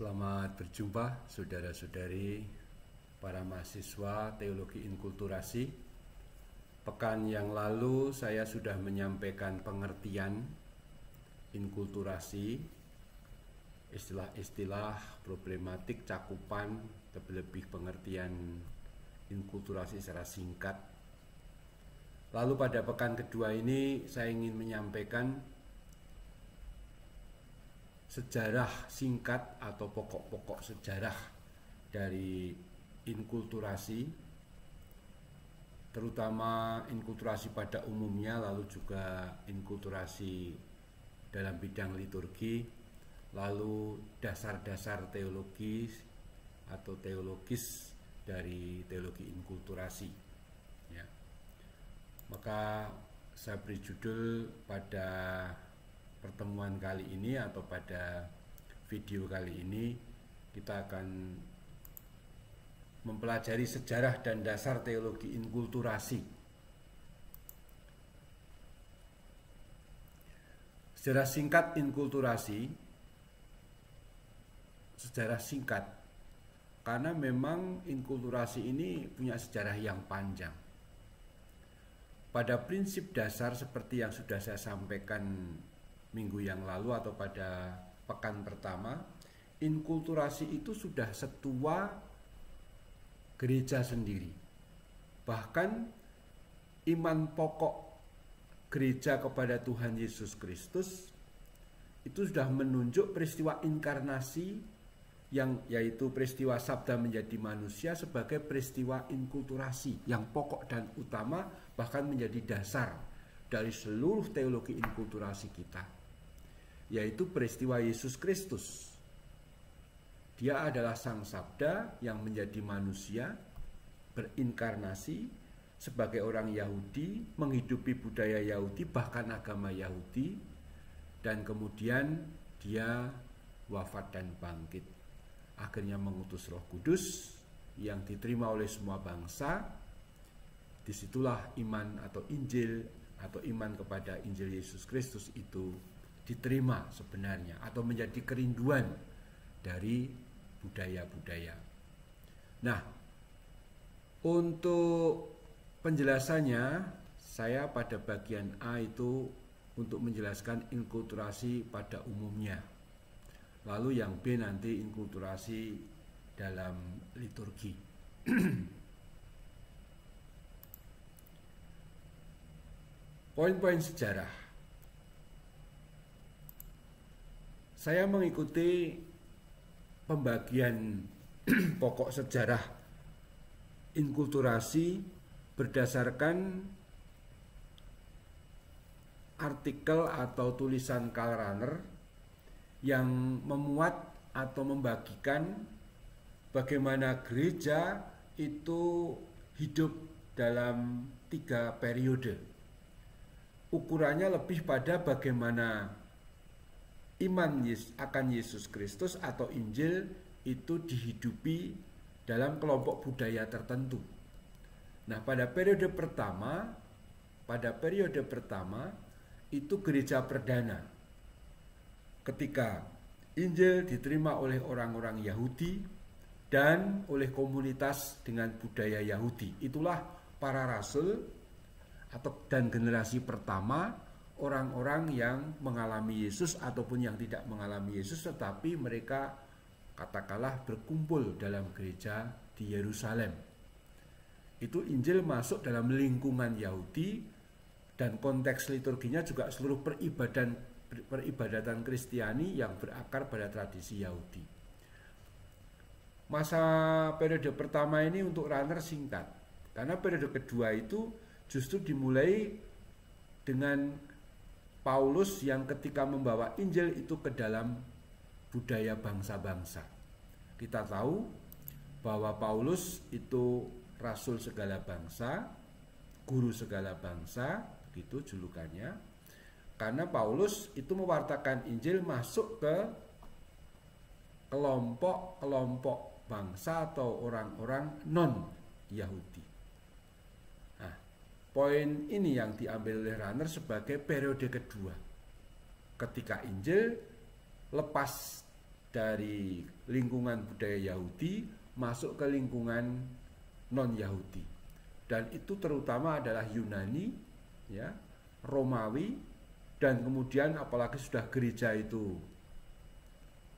Selamat berjumpa saudara-saudari para mahasiswa teologi inkulturasi. Pekan yang lalu saya sudah menyampaikan pengertian inkulturasi, istilah-istilah problematik cakupan, terlebih pengertian inkulturasi secara singkat. Lalu pada pekan kedua ini saya ingin menyampaikan sejarah singkat atau pokok-pokok sejarah dari inkulturasi, terutama inkulturasi pada umumnya, lalu juga inkulturasi dalam bidang liturgi, lalu dasar-dasar teologis atau teologis dari teologi inkulturasi. Ya. Maka saya beri judul pada pertemuan kali ini atau pada video kali ini, kita akan mempelajari sejarah dan dasar teologi inkulturasi. Sejarah singkat inkulturasi, sejarah singkat, karena memang inkulturasi ini punya sejarah yang panjang. Pada prinsip dasar seperti yang sudah saya sampaikan minggu yang lalu atau pada pekan pertama, inkulturasi itu sudah setua gereja sendiri. Bahkan iman pokok gereja kepada Tuhan Yesus Kristus itu sudah menunjuk peristiwa inkarnasi, yang yaitu peristiwa sabda menjadi manusia, sebagai peristiwa inkulturasi yang pokok dan utama, bahkan menjadi dasar dari seluruh teologi inkulturasi kita, yaitu peristiwa Yesus Kristus. Dia adalah sang sabda yang menjadi manusia, berinkarnasi sebagai orang Yahudi, menghidupi budaya Yahudi, bahkan agama Yahudi, dan kemudian dia wafat dan bangkit. Akhirnya mengutus Roh Kudus yang diterima oleh semua bangsa. Disitulah iman atau Injil atau iman kepada Injil Yesus Kristus itu diterima sebenarnya, atau menjadi kerinduan dari budaya-budaya. Nah, untuk penjelasannya, saya pada bagian A itu untuk menjelaskan inkulturasi pada umumnya. Lalu yang B nanti inkulturasi dalam liturgi. Poin-poin sejarah. Saya mengikuti pembagian pokok sejarah inkulturasi berdasarkan artikel atau tulisan Karl Rahner yang memuat atau membagikan bagaimana gereja itu hidup dalam 3 periode. Ukurannya lebih pada bagaimana iman akan Yesus Kristus atau Injil itu dihidupi dalam kelompok budaya tertentu. Nah, pada periode pertama itu gereja perdana, ketika Injil diterima oleh orang-orang Yahudi dan oleh komunitas dengan budaya Yahudi. Itulah para rasul dan generasi pertama, orang-orang yang mengalami Yesus ataupun yang tidak mengalami Yesus, tetapi mereka katakanlah berkumpul dalam gereja di Yerusalem. Itu Injil masuk dalam lingkungan Yahudi, dan konteks liturginya juga seluruh peribadatan Kristiani yang berakar pada tradisi Yahudi. Masa periode pertama ini untuk Rahner singkat, karena periode kedua itu justru dimulai dengan Paulus yang ketika membawa Injil itu ke dalam budaya bangsa-bangsa. Kita tahu bahwa Paulus itu rasul segala bangsa, guru segala bangsa, begitu julukannya. Karena Paulus itu mewartakan Injil masuk ke kelompok-kelompok bangsa atau orang-orang non-Yahudi. Nah, poin ini yang diambil oleh Rahner sebagai periode kedua, ketika Injil lepas dari lingkungan budaya Yahudi masuk ke lingkungan non-Yahudi. Dan itu terutama adalah Yunani, ya, Romawi, dan kemudian apalagi sudah gereja itu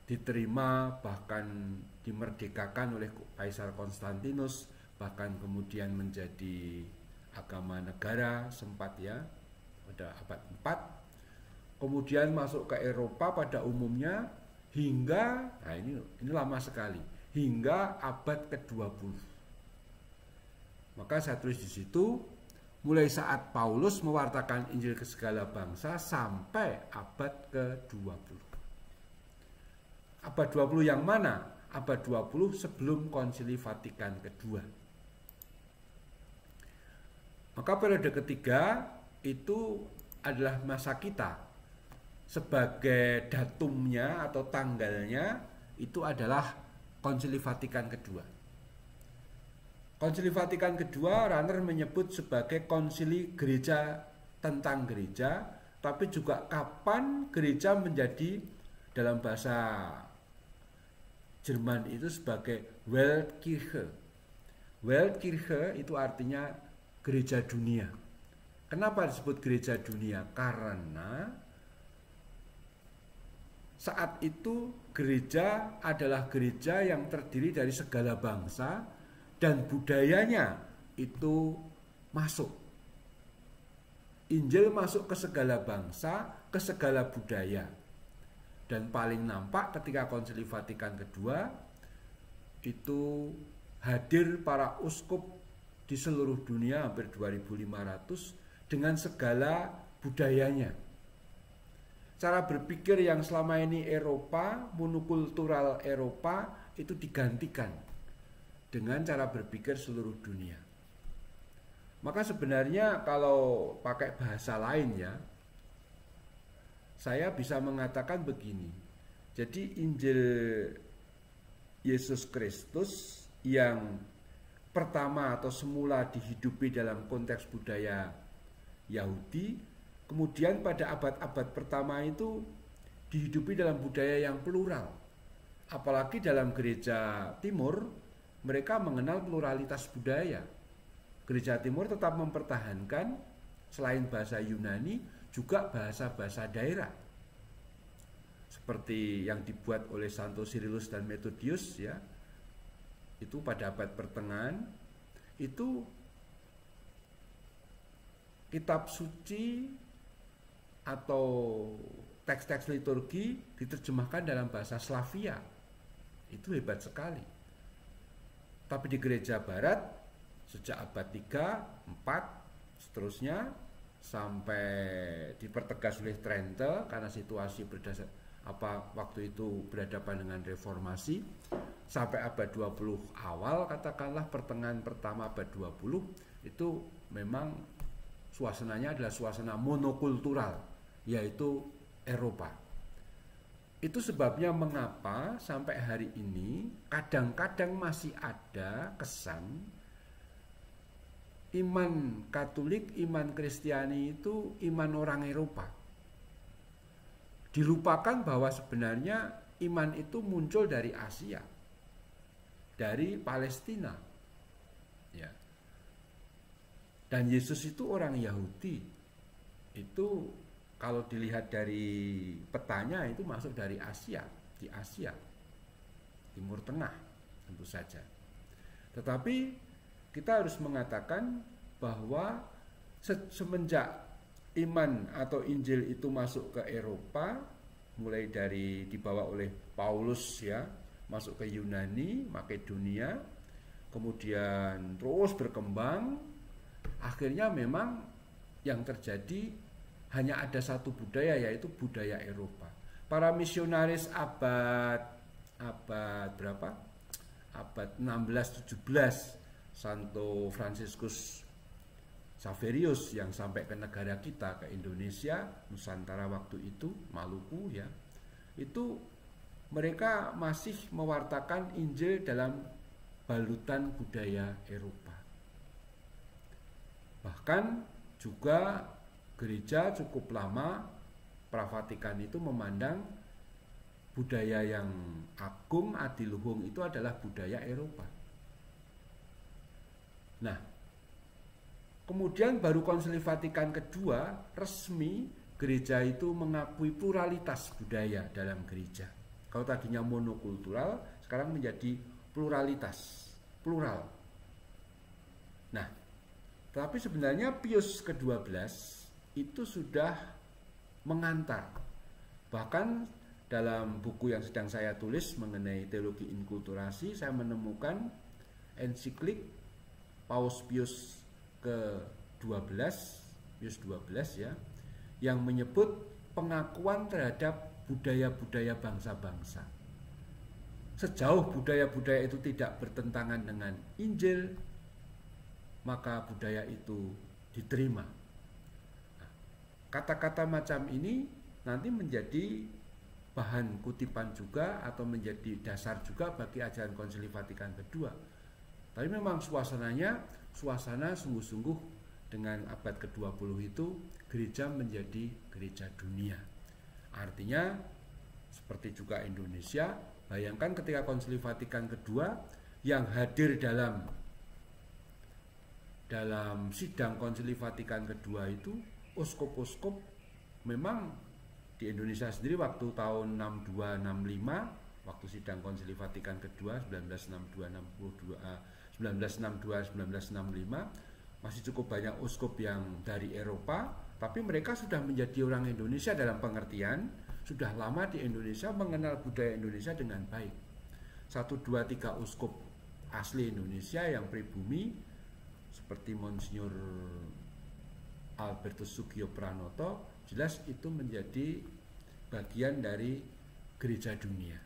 diterima, bahkan dimerdekakan oleh Kaisar Konstantinus, bahkan kemudian menjadi agama negara sempat, ya, pada abad 4. Kemudian masuk ke Eropa pada umumnya hingga, nah ini lama sekali, hingga abad ke-20. Maka saya tulis di situ, mulai saat Paulus mewartakan Injil ke segala bangsa sampai abad ke-20. Abad 20 yang mana? Abad 20 sebelum Konsili Vatikan kedua. Maka periode ketiga itu adalah masa kita. Sebagai datumnya atau tanggalnya itu adalah Konsili Vatikan kedua. Konsili Vatikan kedua Rahner menyebut sebagai konsili gereja tentang gereja, tapi juga kapan gereja menjadi, dalam bahasa Jerman itu sebagai Weltkirche. Weltkirche itu artinya gereja dunia. Kenapa disebut gereja dunia? Karena saat itu gereja adalah gereja yang terdiri dari segala bangsa dan budayanya itu masuk. Injil masuk ke segala bangsa, ke segala budaya. Dan paling nampak ketika Konsili Vatikan kedua itu hadir para uskup di seluruh dunia, hampir 2500, dengan segala budayanya. Cara berpikir yang selama ini Eropa, monokultural Eropa, itu digantikan dengan cara berpikir seluruh dunia. Maka sebenarnya kalau pakai bahasa lain, ya, saya bisa mengatakan begini. Jadi Injil Yesus Kristus yang pertama atau semula dihidupi dalam konteks budaya Yahudi, kemudian pada abad-abad pertama itu dihidupi dalam budaya yang plural. Apalagi dalam gereja Timur, mereka mengenal pluralitas budaya. Gereja Timur tetap mempertahankan selain bahasa Yunani juga bahasa-bahasa daerah. Seperti yang dibuat oleh Santo Cyrillus dan Methodius, ya. Itu pada abad pertengahan itu kitab suci atau teks-teks liturgi diterjemahkan dalam bahasa Slavia. Itu hebat sekali. Tapi di gereja barat sejak abad 3, 4 seterusnya sampai dipertegas oleh Trente karena situasi waktu itu berhadapan dengan reformasi, sampai abad 20 awal, katakanlah pertengahan pertama abad 20, itu memang suasananya adalah suasana monokultural, yaitu Eropa. Itu sebabnya mengapa sampai hari ini kadang-kadang masih ada kesan iman Katolik, iman Kristiani itu iman orang Eropa. Dilupakan bahwa sebenarnya iman itu muncul dari Asia, dari Palestina, ya. Dan Yesus itu orang Yahudi. Itu kalau dilihat dari petanya itu masuk dari Asia, di Asia, Timur Tengah tentu saja. Tetapi kita harus mengatakan bahwa semenjak iman atau Injil itu masuk ke Eropa, mulai dari dibawa oleh Paulus, ya, masuk ke Yunani, Makedonia, kemudian terus berkembang, akhirnya memang yang terjadi hanya ada satu budaya, yaitu budaya Eropa. Para misionaris abad berapa? Abad 16-17, Santo Franciscus Xaverius yang sampai ke negara kita, ke Indonesia, Nusantara waktu itu, Maluku, ya. Itu mereka masih mewartakan Injil dalam balutan budaya Eropa. Bahkan juga gereja cukup lama, Pra-Vatikan itu memandang budaya yang agung adiluhung itu adalah budaya Eropa. Nah, kemudian baru Konsili Vatikan kedua resmi gereja itu mengakui pluralitas budaya dalam gereja. Kalau tadinya monokultural, sekarang menjadi pluralitas, plural. Nah, tapi sebenarnya Pius ke-12 itu sudah mengantar. Bahkan dalam buku yang sedang saya tulis mengenai teologi inkulturasi, saya menemukan ensiklik Paus Pius ke-12, Pius 12 ya, yang menyebut pengakuan terhadap budaya-budaya bangsa-bangsa. Sejauh budaya-budaya itu tidak bertentangan dengan Injil, maka budaya itu diterima. Kata-kata macam ini nanti menjadi bahan kutipan juga atau menjadi dasar juga bagi ajaran Konsili Vatikan kedua. Tapi memang suasananya suasana sungguh-sungguh dengan abad ke-20 itu gereja menjadi gereja dunia. Artinya seperti juga Indonesia, bayangkan ketika Konsili Vatikan kedua yang hadir dalam sidang Konsili Vatikan kedua itu uskup-uskup. Memang di Indonesia sendiri waktu tahun 62-65 waktu sidang Konsili Vatikan kedua 1962-1965 masih cukup banyak uskup yang dari Eropa, tapi mereka sudah menjadi orang Indonesia dalam pengertian sudah lama di Indonesia, mengenal budaya Indonesia dengan baik. 1, 2, 3 uskup asli Indonesia yang pribumi seperti Monsinyur Albertus Sugio Pranoto, jelas itu menjadi bagian dari gereja dunia.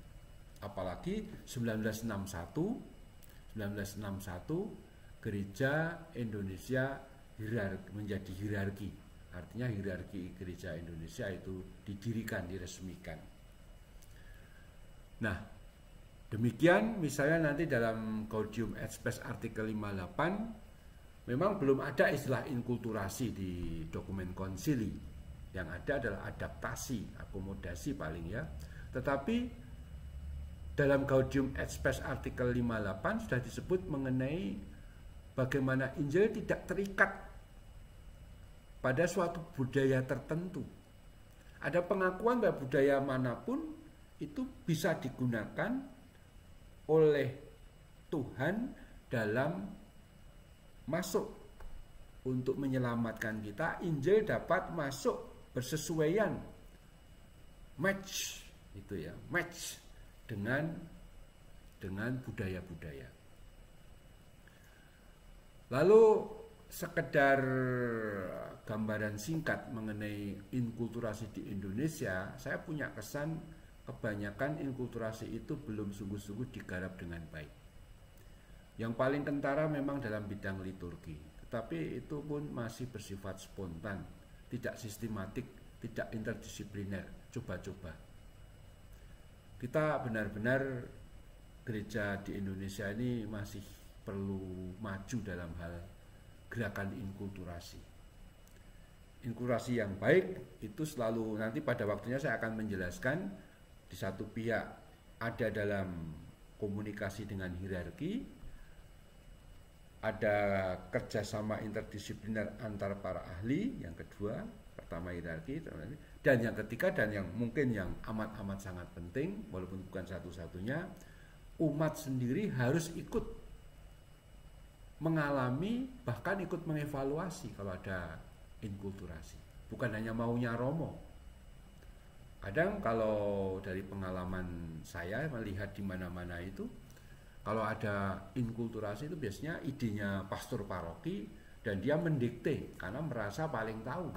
Apalagi 1961 gereja Indonesia menjadi hierarki. Artinya hierarki gereja Indonesia itu didirikan, diresmikan. Nah, demikian misalnya nanti dalam Gaudium et Spes artikel 58 memang belum ada istilah inkulturasi di dokumen konsili. Yang ada adalah adaptasi, akomodasi paling ya. Tetapi dalam Gaudium et Spes artikel 58 sudah disebut mengenai bagaimana Injil tidak terikat pada suatu budaya tertentu. Ada pengakuan bahwa budaya manapun itu bisa digunakan oleh Tuhan dalam masuk untuk menyelamatkan kita. Injil dapat masuk bersesuaian, match itu ya, match dengan budaya-budaya. Lalu sekedar gambaran singkat mengenai inkulturasi di Indonesia, saya punya kesan kebanyakan inkulturasi itu belum sungguh-sungguh digarap dengan baik. Yang paling kentara memang dalam bidang liturgi, tetapi itu pun masih bersifat spontan, tidak sistematik, tidak interdisipliner, coba-coba. Kita benar-benar gereja di Indonesia ini masih perlu maju dalam hal gerakan inkulturasi. Inkulturasi yang baik itu selalu nanti pada waktunya saya akan menjelaskan. Di satu pihak ada dalam komunikasi dengan hierarki, ada kerjasama interdisipliner antar para ahli, yang kedua, pertama hierarki, dan yang ketiga dan yang mungkin yang amat-amat sangat penting, walaupun bukan satu-satunya, umat sendiri harus ikut mengalami, bahkan ikut mengevaluasi kalau ada inkulturasi. Bukan hanya maunya Romo. Kadang kalau dari pengalaman saya melihat di mana-mana itu, kalau ada inkulturasi itu biasanya idenya pastor paroki dan dia mendikte karena merasa paling tahu.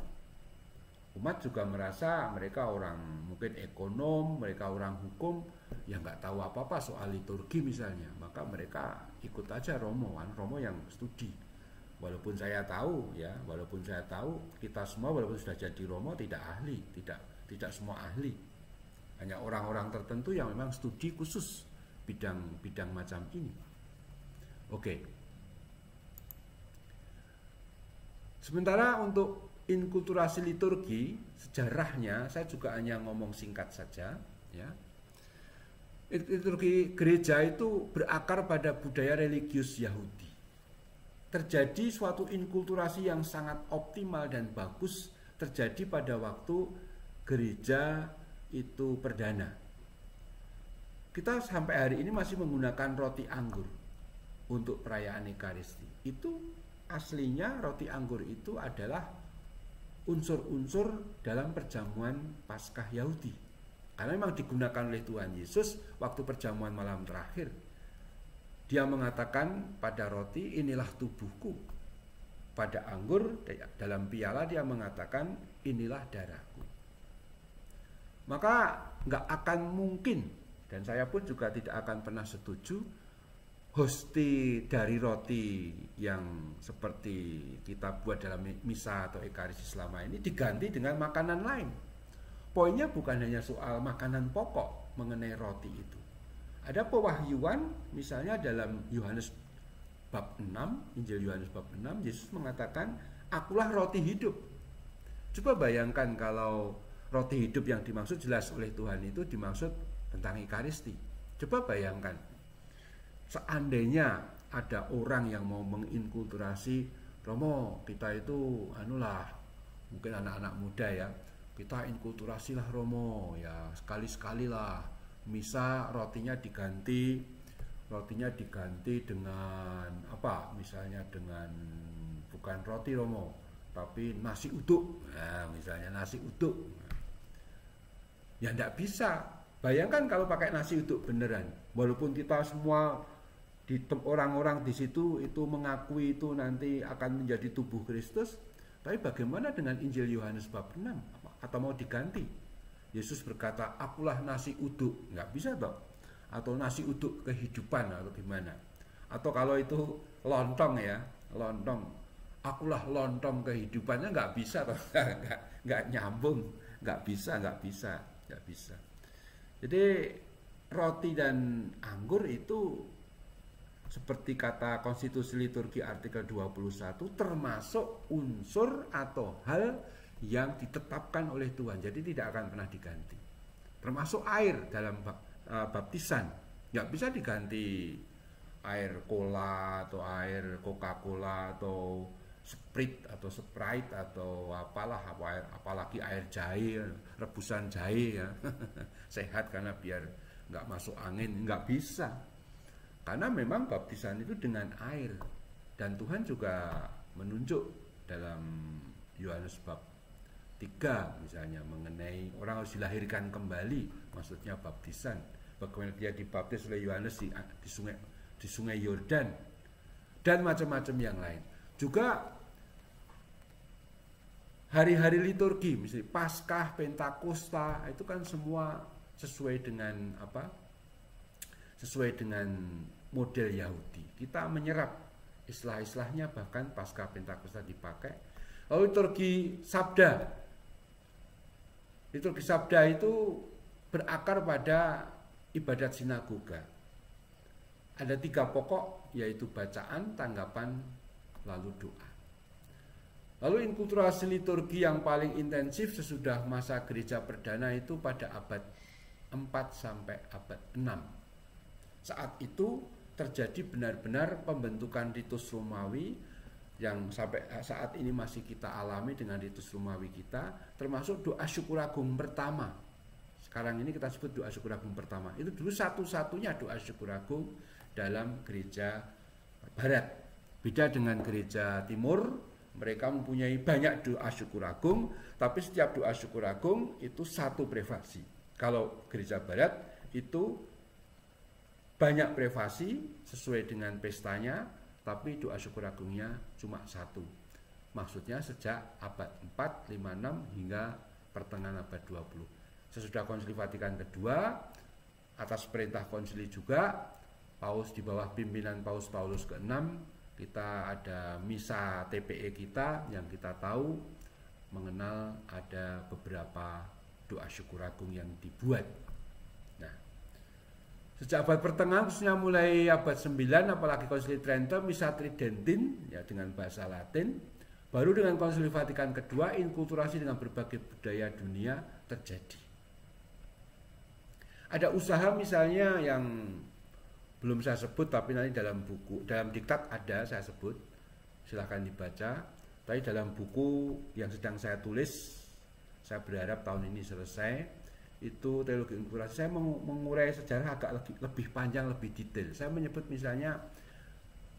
Umat juga merasa mereka orang mungkin ekonom, mereka orang hukum, yang nggak tahu apa-apa soal liturgi misalnya, maka mereka ikut aja Romo, kan Romo yang studi. Walaupun saya tahu ya, kita semua walaupun sudah jadi Romo tidak ahli, tidak semua ahli. Hanya orang-orang tertentu yang memang studi khusus bidang macam ini. Oke. Sementara untuk inkulturasi liturgi, sejarahnya saya juga hanya ngomong singkat saja ya. Liturgi gereja itu berakar pada budaya religius Yahudi. Terjadi suatu inkulturasi yang sangat optimal dan bagus terjadi pada waktu gereja itu perdana. Kita sampai hari ini masih menggunakan roti anggur untuk perayaan Ekaristi. Itu aslinya roti anggur itu adalah unsur-unsur dalam perjamuan Paskah Yahudi. Karena memang digunakan oleh Tuhan Yesus waktu perjamuan malam terakhir. Dia mengatakan pada roti, inilah tubuhku. Pada anggur, dalam piala dia mengatakan, inilah darahku. Maka nggak akan mungkin, dan saya pun juga tidak akan pernah setuju, hosti dari roti yang seperti kita buat dalam misa atau ekaristi selama ini diganti dengan makanan lain. Poinnya bukan hanya soal makanan pokok mengenai roti itu. Ada pewahyuan, misalnya dalam Yohanes bab 6, Injil Yohanes bab 6, Yesus mengatakan, akulah roti hidup. Coba bayangkan kalau roti hidup yang dimaksud jelas oleh Tuhan itu dimaksud tentang Ekaristi. Coba bayangkan, seandainya ada orang yang mau menginkulturasi, Romo, kita itu mungkin anak-anak muda ya, kita inkulturasilah Romo, ya sekali-sekali lah misa rotinya diganti dengan apa, misalnya dengan bukan roti Romo tapi nasi uduk, nah, misalnya nasi uduk, ya enggak bisa. Bayangkan kalau pakai nasi uduk beneran, walaupun kita semua orang-orang di situ itu mengakui itu nanti akan menjadi tubuh Kristus, tapi bagaimana dengan Injil Yohanes bab 6? Atau mau diganti? Yesus berkata, akulah nasi uduk. Nggak bisa toh? Atau nasi uduk kehidupan atau gimana? Atau kalau itu lontong ya, lontong. Akulah lontong kehidupannya, nggak bisa toh? Nggak nyambung. Nggak bisa. Jadi roti dan anggur itu seperti kata konstitusi liturgi artikel 21 termasuk unsur atau hal yang ditetapkan oleh Tuhan, jadi tidak akan pernah diganti. Termasuk air dalam baptisan, nggak bisa diganti air cola atau air Coca-Cola atau Sprite atau apalah, apalagi air jahe, rebusan jahe ya. Sehat karena biar nggak masuk angin, nggak bisa. Karena memang baptisan itu dengan air, dan Tuhan juga menunjuk dalam Yohanes bab 3 misalnya mengenai orang harus dilahirkan kembali, maksudnya baptisan. Bagaimana dia dibaptis oleh Yohanes di sungai Yordan dan macam-macam yang lain. Juga hari-hari liturgi, misalnya Paskah, Pentakosta, itu kan semua sesuai dengan apa? Sesuai dengan model Yahudi. Kita menyerap istilah-istilahnya, bahkan Paskah, Pentakosta dipakai. Lalu liturgi sabda itu berakar pada ibadat sinagoga. Ada 3 pokok, yaitu bacaan, tanggapan, lalu doa. Lalu inkulturasi liturgi yang paling intensif sesudah masa gereja perdana itu pada abad 4 sampai abad 6. Saat itu terjadi benar-benar pembentukan ritus Romawi yang sampai saat ini masih kita alami dengan ritus Romawi kita, termasuk doa syukur agung pertama. Sekarang ini kita sebut doa syukur agung pertama. Itu dulu satu-satunya doa syukur agung dalam gereja barat. Beda dengan gereja timur, mereka mempunyai banyak doa syukur agung, tapi setiap doa syukur agung itu satu prefasi. Kalau gereja barat itu banyak prefasi sesuai dengan pestanya, tapi doa syukur agungnya cuma satu. Maksudnya sejak abad 4, 5, 6 hingga pertengahan abad 20. Sesudah Konsili Vatikan kedua, atas perintah konsili juga, Paus di bawah pimpinan Paus Paulus ke-6, kita ada misa TPE kita yang kita tahu mengenal ada beberapa doa syukur agung yang dibuat. Nah, sejak abad pertengahan, khususnya mulai abad 9, apalagi Konsili Trento, misa Tridentin ya dengan bahasa Latin. Baru dengan Konsili Vatikan kedua, inkulturasi dengan berbagai budaya dunia terjadi. Ada usaha misalnya yang belum saya sebut tapi nanti dalam buku, dalam diktat ada saya sebut, silahkan dibaca. Tapi dalam buku yang sedang saya tulis, saya berharap tahun ini selesai, itu teologi inkulturasi. Saya mengurai sejarah agak lebih panjang, lebih detail. Saya menyebut misalnya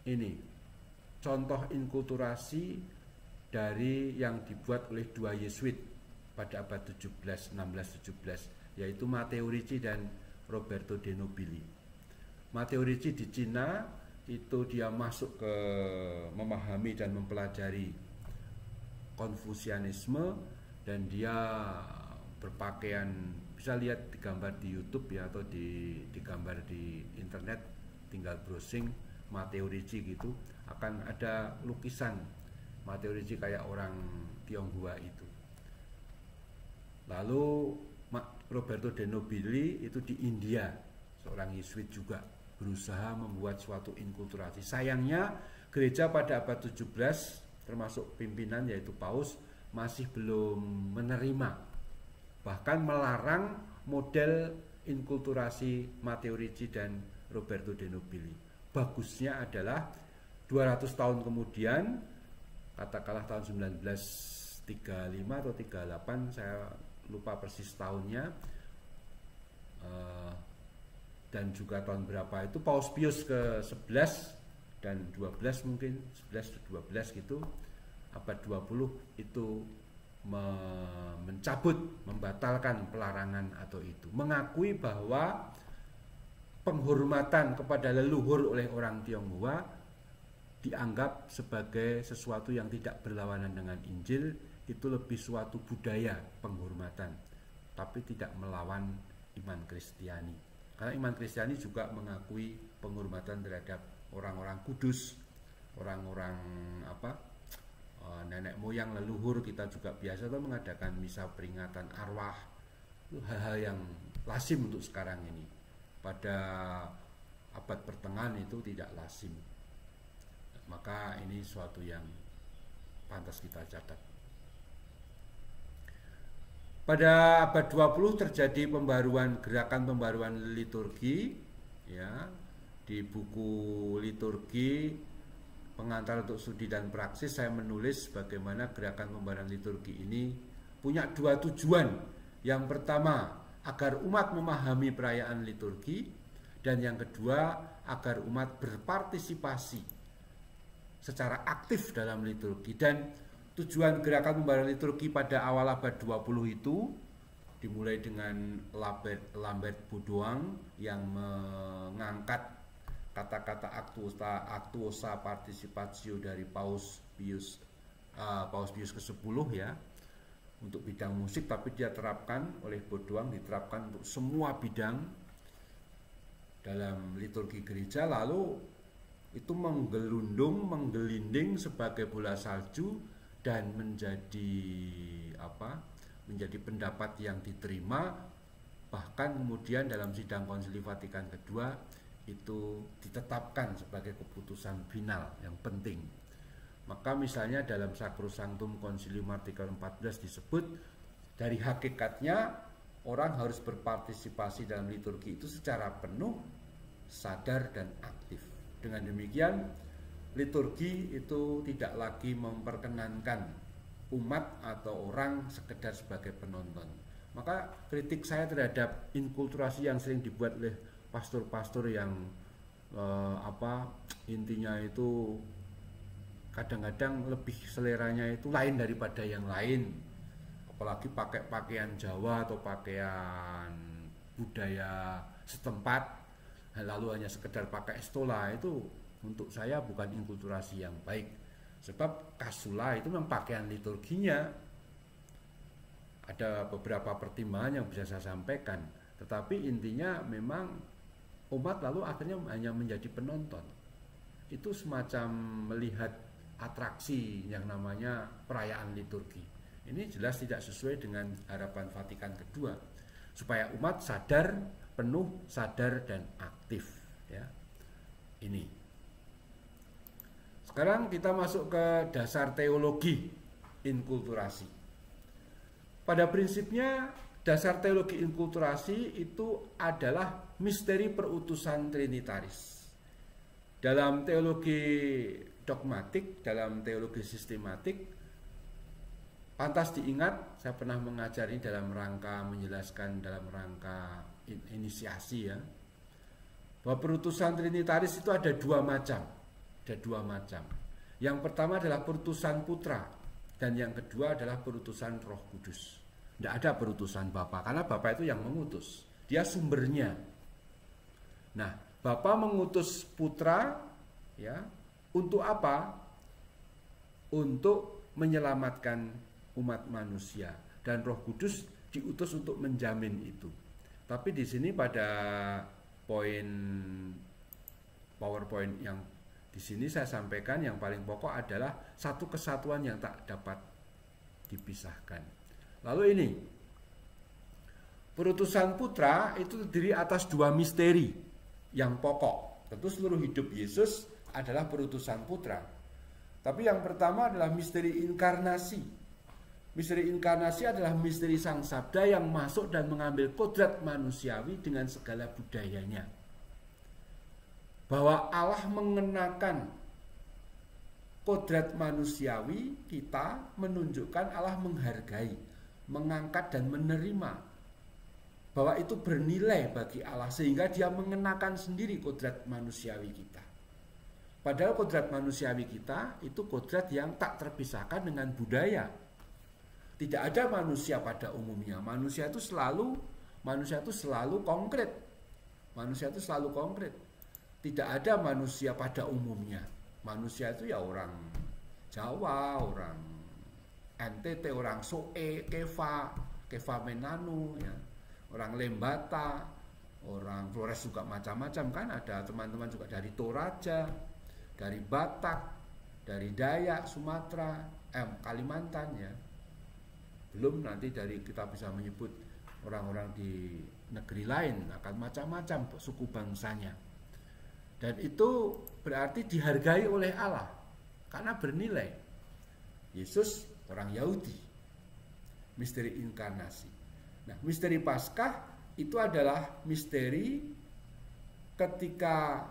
ini, contoh inkulturasi dari yang dibuat oleh dua Yesuit pada abad 17, 16, 17, yaitu Matteo Ricci dan Roberto De Nobili. Matteo Ricci di Cina itu dia masuk ke memahami dan mempelajari Konfusianisme, dan dia berpakaian, bisa lihat digambar di YouTube ya, atau digambar di internet, tinggal browsing Matteo Ricci gitu, akan ada lukisan Matteo Ricci kayak orang Tionghoa itu. Lalu Roberto De Nobili itu di India, seorang Yesuit juga, berusaha membuat suatu inkulturasi. Sayangnya gereja pada abad 17 termasuk pimpinan yaitu Paus masih belum menerima, bahkan melarang model inkulturasi Matteo Ricci dan Roberto De Nobili. Bagusnya adalah 200 tahun kemudian, katakanlah tahun 1935 atau 38, saya lupa persis tahunnya, dan juga tahun berapa itu, Paus Pius ke-11 dan 12 mungkin, 11 12 gitu, abad 20 itu mencabut, membatalkan pelarangan atau itu, mengakui bahwa penghormatan kepada leluhur oleh orang Tionghoa dianggap sebagai sesuatu yang tidak berlawanan dengan Injil, itu lebih suatu budaya penghormatan, tapi tidak melawan iman Kristiani. Karena iman Kristiani juga mengakui penghormatan terhadap orang-orang kudus, orang-orang nenek moyang leluhur. Kita juga biasa tuh mengadakan misa peringatan arwah, itu hal-hal yang lazim untuk sekarang ini. Pada abad pertengahan itu tidak lazim. Maka ini suatu yang pantas kita catat. Pada abad 20 terjadi gerakan pembaruan liturgi ya. Di buku liturgi pengantar untuk studi dan praksis saya menulis bagaimana gerakan pembaruan liturgi ini punya dua tujuan. Yang pertama, agar umat memahami perayaan liturgi, dan yang kedua, agar umat berpartisipasi secara aktif dalam liturgi. Dan tujuan gerakan pembaruan liturgi pada awal abad 20 itu dimulai dengan Lambert Baudoin yang mengangkat kata-kata actuosa participatio dari Paus Pius ke-10 ya, untuk bidang musik, tapi dia terapkan oleh Baudoin, diterapkan untuk semua bidang dalam liturgi gereja. Lalu itu menggelinding sebagai bola salju dan menjadi pendapat yang diterima, bahkan kemudian dalam sidang Konsili Vatikan kedua itu ditetapkan sebagai keputusan final yang penting. Maka misalnya dalam Sacrosanctum Concilium Artikel 14 disebut, dari hakikatnya orang harus berpartisipasi dalam liturgi itu secara penuh, sadar dan aktif. Dengan demikian liturgi itu tidak lagi memperkenankan umat atau orang sekedar sebagai penonton. Maka kritik saya terhadap inkulturasi yang sering dibuat oleh pastor-pastor yang intinya itu kadang-kadang lebih seleranya itu lain daripada yang lain, apalagi pakai pakaian Jawa atau pakaian budaya setempat, lalu hanya sekedar pakai stola, itu untuk saya bukan inkulturasi yang baik. Sebab kasula itu memang pakaian liturginya. Ada beberapa pertimbangan yang bisa saya sampaikan, tetapi intinya memang umat lalu akhirnya hanya menjadi penonton. Itu semacam melihat atraksi yang namanya perayaan liturgi. Ini jelas tidak sesuai dengan harapan Vatikan kedua, supaya umat sadar, penuh sadar dan aktif ya. Ini. Sekarang kita masuk ke dasar teologi inkulturasi. Pada prinsipnya dasar teologi inkulturasi itu adalah misteri perutusan trinitaris. Dalam teologi dogmatik, dalam teologi sistematik, pantas diingat, saya pernah mengajari dalam rangka menjelaskan dalam rangka inisiasi ya, bahwa perutusan trinitaris itu ada dua macam. Ada dua macam. Yang pertama adalah perutusan putra, dan yang kedua adalah perutusan Roh Kudus. Tidak ada perutusan Bapa, karena Bapa itu yang mengutus. Dia sumbernya. Nah, Bapa mengutus putra ya, untuk apa? Untuk menyelamatkan umat manusia, dan Roh Kudus diutus untuk menjamin itu. Tapi di sini pada poin PowerPoint yang di sini saya sampaikan yang paling pokok adalah satu kesatuan yang tak dapat dipisahkan. Lalu ini, perutusan putra itu terdiri atas dua misteri yang pokok. Tentu seluruh hidup Yesus adalah perutusan putra. Tapi yang pertama adalah misteri inkarnasi. Misteri inkarnasi adalah misteri Sang Sabda yang masuk dan mengambil kodrat manusiawi dengan segala budayanya. Bahwa Allah mengenakan kodrat manusiawi kita menunjukkan Allah menghargai, mengangkat dan menerima, bahwa itu bernilai bagi Allah sehingga dia mengenakan sendiri kodrat manusiawi kita. Padahal kodrat manusiawi kita itu kodrat yang tak terpisahkan dengan budaya. Tidak ada manusia pada umumnya. Manusia itu selalu konkret. Manusia itu selalu konkret. Tidak ada manusia pada umumnya. Manusia itu ya orang Jawa, orang NTT, orang Soe, Keva Menanu, ya, orang Lembata, orang Flores juga macam-macam kan. Ada teman-teman juga dari Toraja, dari Batak, dari Dayak, Sumatera, Kalimantan ya. Belum nanti dari kita bisa menyebut orang-orang di negeri lain, akan macam-macam suku bangsanya. Dan itu berarti dihargai oleh Allah karena bernilai. Yesus orang Yahudi. Misteri inkarnasi. Nah, misteri Paskah itu adalah misteri ketika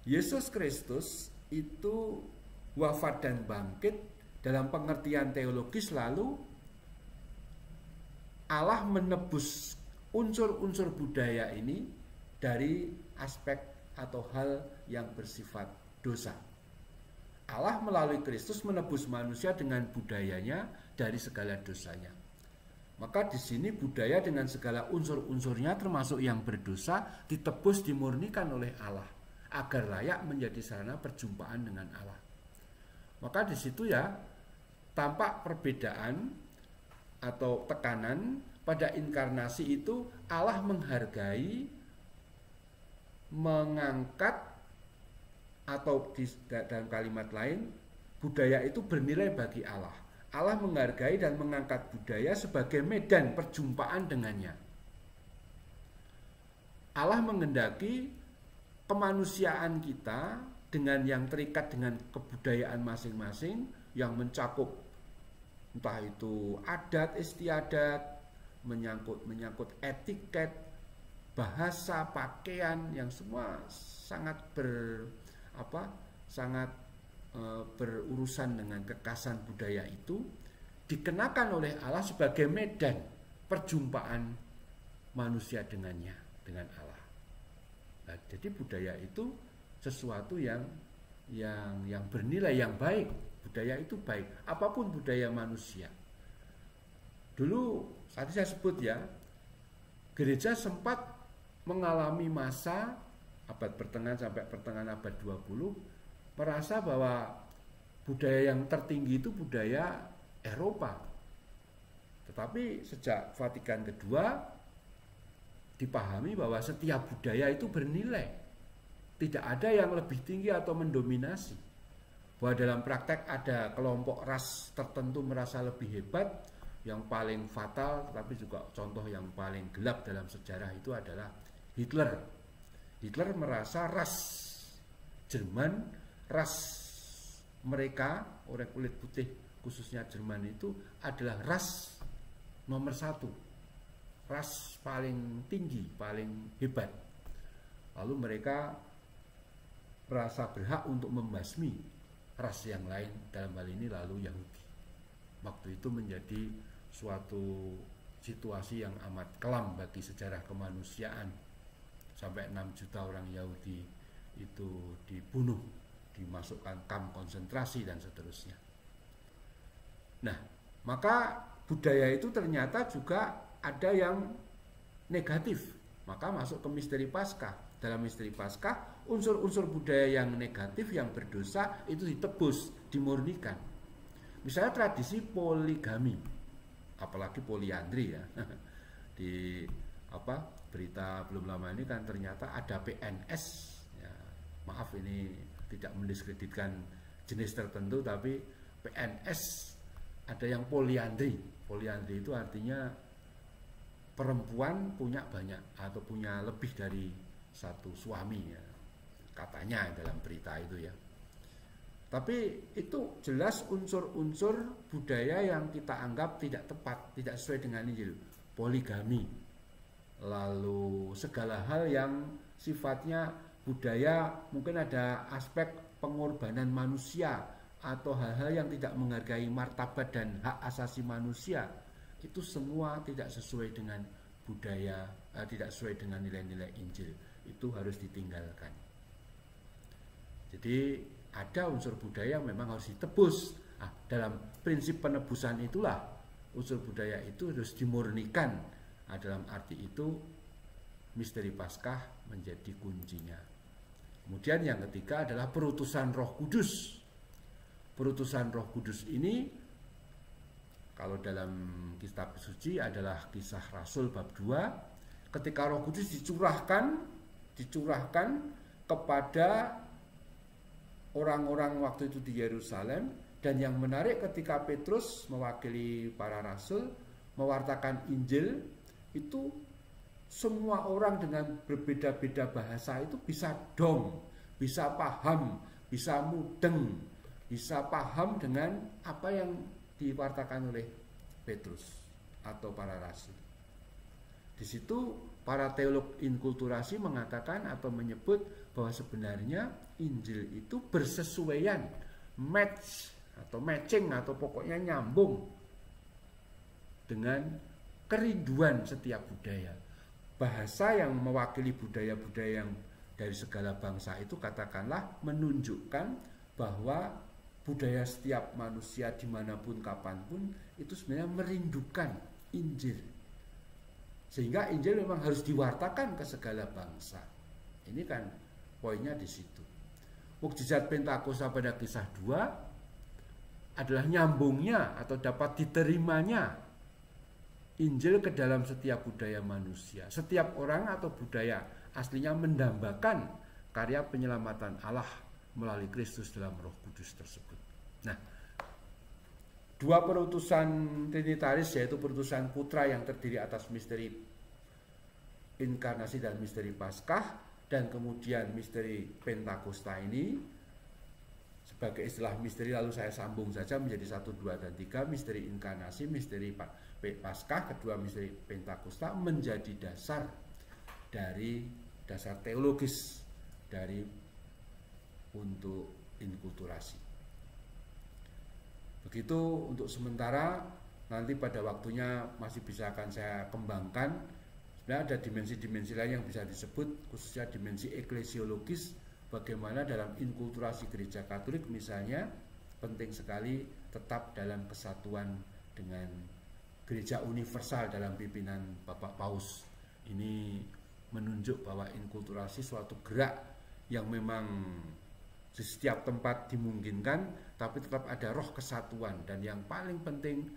Yesus Kristus itu wafat dan bangkit. Dalam pengertian teologis lalu Allah menebus unsur-unsur budaya ini dari aspek atau hal yang bersifat dosa. Allah melalui Kristus menebus manusia dengan budayanya dari segala dosanya. Maka di sini budaya dengan segala unsur-unsurnya termasuk yang berdosa ditebus, dimurnikan oleh Allah agar layak menjadi sarana perjumpaan dengan Allah. Maka di situ ya tampak perbedaan atau tekanan pada inkarnasi itu. Allah menghargai, mengangkat, atau dalam kalimat lain, budaya itu bernilai bagi Allah. Allah menghargai dan mengangkat budaya sebagai medan perjumpaan dengannya. Allah menghendaki kemanusiaan kita dengan yang terikat dengan kebudayaan masing-masing yang mencakup entah itu adat istiadat, menyangkut etiket, bahasa, pakaian, yang semua sangat berurusan dengan kekasan budaya itu dikenakan oleh Allah sebagai medan perjumpaan manusia dengan Allah. Nah, jadi budaya itu sesuatu yang bernilai, yang baik. Budaya itu baik, apapun budaya manusia. Dulu tadi saya sebut ya, gereja sempat mengalami masa abad pertengahan sampai pertengahan abad 20 merasa bahwa budaya yang tertinggi itu budaya Eropa. Tetapi sejak Vatikan II dipahami bahwa setiap budaya itu bernilai. Tidak ada yang lebih tinggi atau mendominasi. Bahwa dalam praktek ada kelompok ras tertentu merasa lebih hebat, yang paling fatal, tapi juga contoh yang paling gelap dalam sejarah itu adalah Hitler. Hitler merasa ras Jerman, ras mereka, orang kulit putih khususnya Jerman itu adalah ras nomor satu, ras paling tinggi, paling hebat. Lalu mereka merasa berhak untuk membasmi ras yang lain, dalam hal ini lalu Yahudi. Waktu itu menjadi suatu situasi yang amat kelam bagi sejarah kemanusiaan. Sampai 6 juta orang Yahudi itu dibunuh, dimasukkan kamp konsentrasi dan seterusnya. Nah, maka budaya itu ternyata juga ada yang negatif. Maka masuk ke misteri Paskah. Dalam misteri Paskah, unsur-unsur budaya yang negatif, yang berdosa itu ditebus, dimurnikan. Misalnya tradisi poligami, apalagi poliandri ya. Di berita belum lama ini kan ternyata ada PNS. Ya, maaf ini tidak mendiskreditkan jenis tertentu, tapi PNS ada yang poliandri. Poliandri itu artinya perempuan punya banyak atau punya lebih dari satu suami ya, katanya dalam berita itu ya. Tapi itu jelas unsur-unsur budaya yang kita anggap tidak tepat, tidak sesuai dengan Injil. Poligami, lalu segala hal yang sifatnya budaya, mungkin ada aspek pengorbanan manusia atau hal-hal yang tidak menghargai martabat dan hak asasi manusia, itu semua tidak sesuai dengan budaya, tidak sesuai dengan nilai-nilai Injil. Itu harus ditinggalkan. Jadi ada unsur budaya yang memang harus ditebus. Dalam prinsip penebusan itulah unsur budaya itu harus dimurnikan. Dalam arti itu misteri Paskah menjadi kuncinya. Kemudian yang ketiga adalah perutusan Roh Kudus. Perutusan Roh Kudus ini kalau dalam kitab suci adalah Kisah Rasul bab 2, ketika Roh Kudus dicurahkan kepada orang-orang waktu itu di Yerusalem. Dan yang menarik ketika Petrus mewakili para rasul mewartakan Injil, itu semua orang dengan berbeda-beda bahasa itu bisa dong, bisa paham, bisa mudeng, bisa paham dengan apa yang diwartakan oleh Petrus atau para rasul. Di situ para teolog inkulturasi mengatakan atau menyebut bahwa sebenarnya Injil itu bersesuaian, match atau matching atau pokoknya nyambung dengan kerinduan setiap budaya. Bahasa yang mewakili budaya-budaya yang dari segala bangsa itu katakanlah menunjukkan bahwa budaya setiap manusia dimanapun kapanpun itu sebenarnya merindukan Injil. Sehingga Injil memang harus diwartakan ke segala bangsa. Ini kan poinnya di situ. Mukjizat Pentakosta pada Kisah 2 adalah nyambungnya atau dapat diterimanya Injil ke dalam setiap budaya manusia. Setiap orang atau budaya aslinya mendambakan karya penyelamatan Allah melalui Kristus dalam Roh Kudus tersebut. Nah, dua perutusan trinitaris, yaitu perutusan Putra yang terdiri atas misteri inkarnasi dan misteri Paskah, dan kemudian misteri Pentakosta ini sebagai istilah misteri, lalu saya sambung saja menjadi 1, 2, dan 3. Misteri inkarnasi, misteri Paskah, kedua misteri Pentakosta menjadi dasar teologis dari untuk inkulturasi. Begitu untuk sementara, nanti pada waktunya masih bisa akan saya kembangkan. Sebenarnya ada dimensi-dimensi lain yang bisa disebut, khususnya dimensi eklesiologis, bagaimana dalam inkulturasi gereja Katolik misalnya penting sekali tetap dalam kesatuan dengan gereja universal dalam pimpinan Bapak Paus. Ini menunjuk bahwa inkulturasi suatu gerak yang memang di setiap tempat dimungkinkan, tapi tetap ada roh kesatuan. Dan yang paling penting,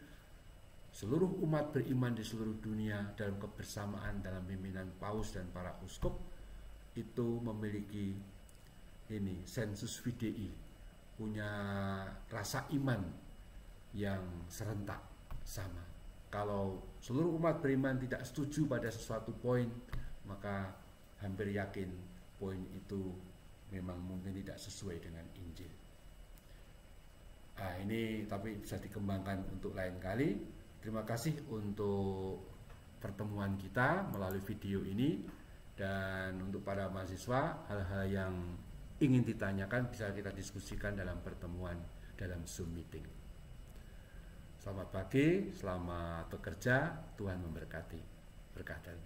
seluruh umat beriman di seluruh dunia dalam kebersamaan dalam pimpinan Paus dan para uskup itu memiliki ini sensus fidei, punya rasa iman yang serentak sama. Kalau seluruh umat beriman tidak setuju pada sesuatu poin, maka hampir yakin poin itu memang mungkin tidak sesuai dengan Injil. Ini tapi bisa dikembangkan untuk lain kali. Terima kasih untuk pertemuan kita melalui video ini. Dan untuk para mahasiswa, hal-hal yang ingin ditanyakan bisa kita diskusikan dalam pertemuan dalam Zoom meeting. Selamat pagi, selamat bekerja, Tuhan memberkati. Berkah dan